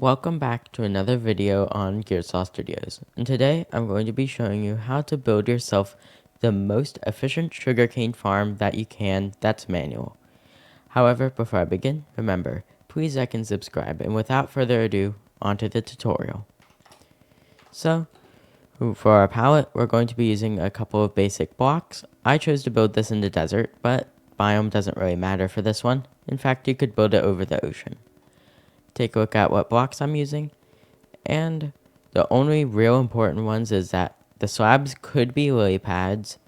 Welcome back to another video on Gearsaw Studios, and today I'm going to be showing you how to build yourself the most efficient sugarcane farm that you can that's manual. However, before I begin, remember, please like and subscribe, and without further ado, onto the tutorial. So, for our palette, we're going to be using a couple of basic blocks. I chose to build this in the desert, but biome doesn't really matter for this one. In fact, you could build it over the ocean. Take a look at what blocks I'm using, and the only real important ones is that the slabs could be lily pads,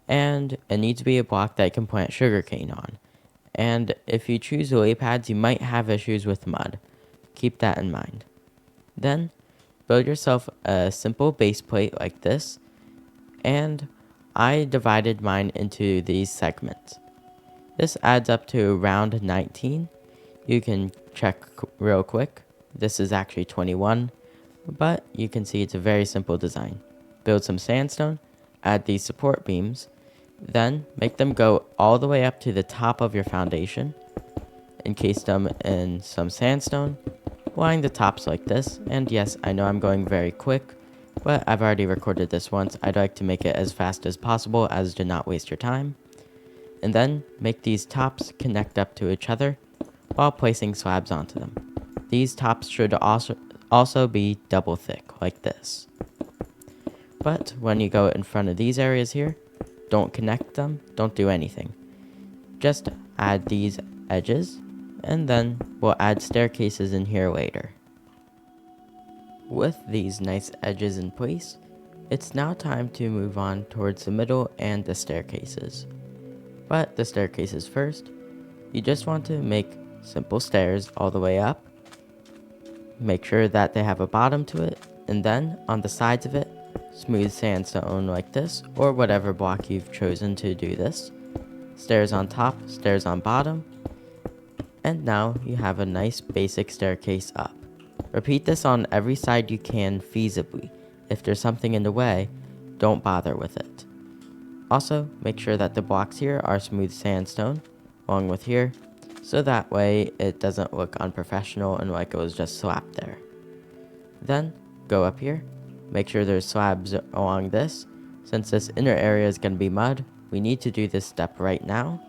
and it needs to be a block that you can plant sugarcane on. And if you choose lily pads, you might have issues with mud. Keep that in mind. Then build yourself a simple base plate like this, and I divided mine into these segments. This adds up to around 19. You can check real quick. This is actually 21, but you can see it's a very simple design. Build some sandstone, add these support beams, then make them go all the way up to the top of your foundation. Encase them in some sandstone, line the tops like this, and yes, I know I'm going very quick, but I've already recorded this once. I'd like to make it as fast as possible as to not waste your time. And then make these tops connect up to each other while placing slabs onto them. These tops should also be double thick, like this. But when you go in front of these areas here, don't connect them, don't do anything. Just add these edges, and then we'll add staircases in here later. With these nice edges in place, it's now time to move on towards the middle and the staircases. But the staircases first, you just want to make simple stairs all the way up. Make sure that they have a bottom to it, and then on the sides of it, smooth sandstone like this, or whatever block you've chosen to do this. Stairs on top, stairs on bottom, and now you have a nice basic staircase up. Repeat this on every side you can feasibly. If there's something in the way, don't bother with it. Also, make sure that the blocks here are smooth sandstone, along with here, so that way it doesn't look unprofessional and like it was just slapped there. Then go up here, make sure there's slabs along this. Since this inner area is going to be mud, we need to do this step right now.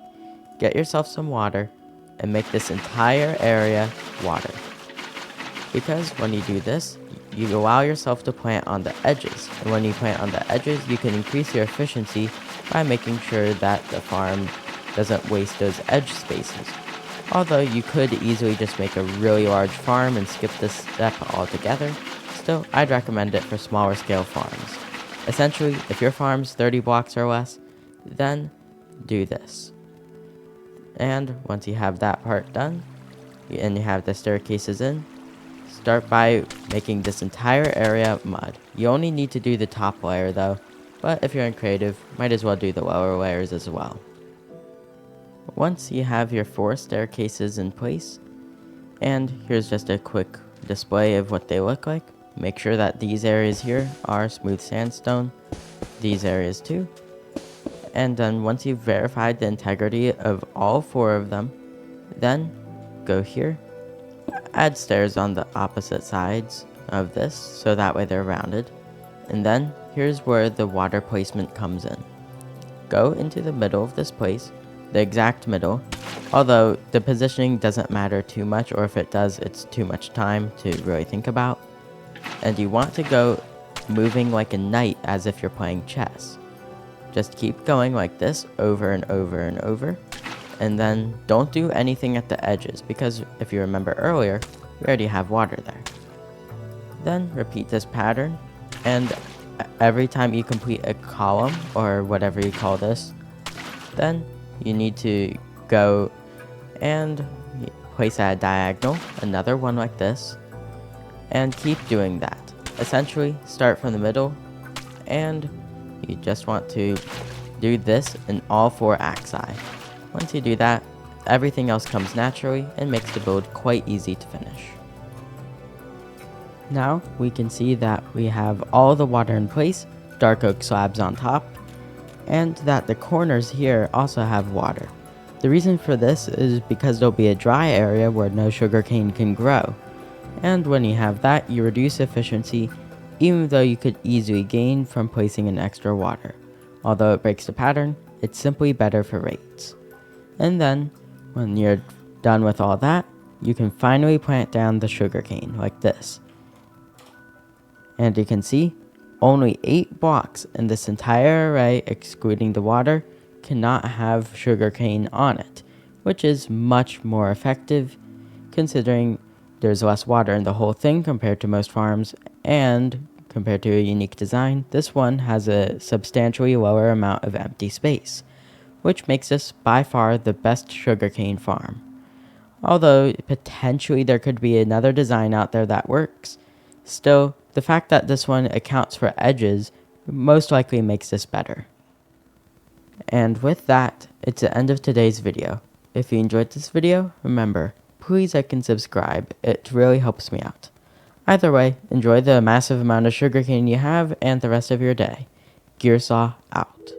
Get yourself some water and make this entire area water. Because when you do this, you allow yourself to plant on the edges, and when you plant on the edges, you can increase your efficiency by making sure that the farm doesn't waste those edge spaces. Although you could easily just make a really large farm and skip this step altogether, still I'd recommend it for smaller scale farms. Essentially, if your farm's 30 blocks or less, then do this. And once you have that part done, and you have the staircases in, start by making this entire area mud. You only need to do the top layer though, but if you're creative, might as well do the lower layers as well. Once you have your 4 staircases in place, and here's just a quick display of what they look like. Make sure that these areas here are smooth sandstone, these areas too. And then once you've verified the integrity of all 4 of them, then go here, add stairs on the opposite sides of this so that way they're rounded. And then here's where the water placement comes in. Go into the middle of this place, the exact middle, although the positioning doesn't matter too much, or if it does, it's too much time to really think about. And you want to go moving like a knight as if you're playing chess. Just keep going like this over and over and over, and then don't do anything at the edges, because if you remember earlier, we already have water there. Then repeat this pattern, and every time you complete a column, or whatever you call this, then you need to go and place at a diagonal, another one like this, and keep doing that. Essentially, start from the middle, and you just want to do this in all 4 axi. Once you do that, everything else comes naturally and makes the build quite easy to finish. Now we can see that we have all the water in place, dark oak slabs on top, and that the corners here also have water. The reason for this is because there'll be a dry area where no sugarcane can grow. And when you have that, you reduce efficiency, even though you could easily gain from placing in extra water. Although it breaks the pattern, it's simply better for rates. And then, when you're done with all that, you can finally plant down the sugarcane like this. And you can see, only 8 blocks in this entire array, excluding the water, cannot have sugarcane on it, which is much more effective considering there's less water in the whole thing compared to most farms, and compared to a unique design, this one has a substantially lower amount of empty space, which makes this by far the best sugarcane farm. Although potentially there could be another design out there that works, still, the fact that this one accounts for edges most likely makes this better. And with that, it's the end of today's video. If you enjoyed this video, remember, please like and subscribe, it really helps me out. Either way, enjoy the massive amount of sugarcane you have and the rest of your day. Gearsaw out.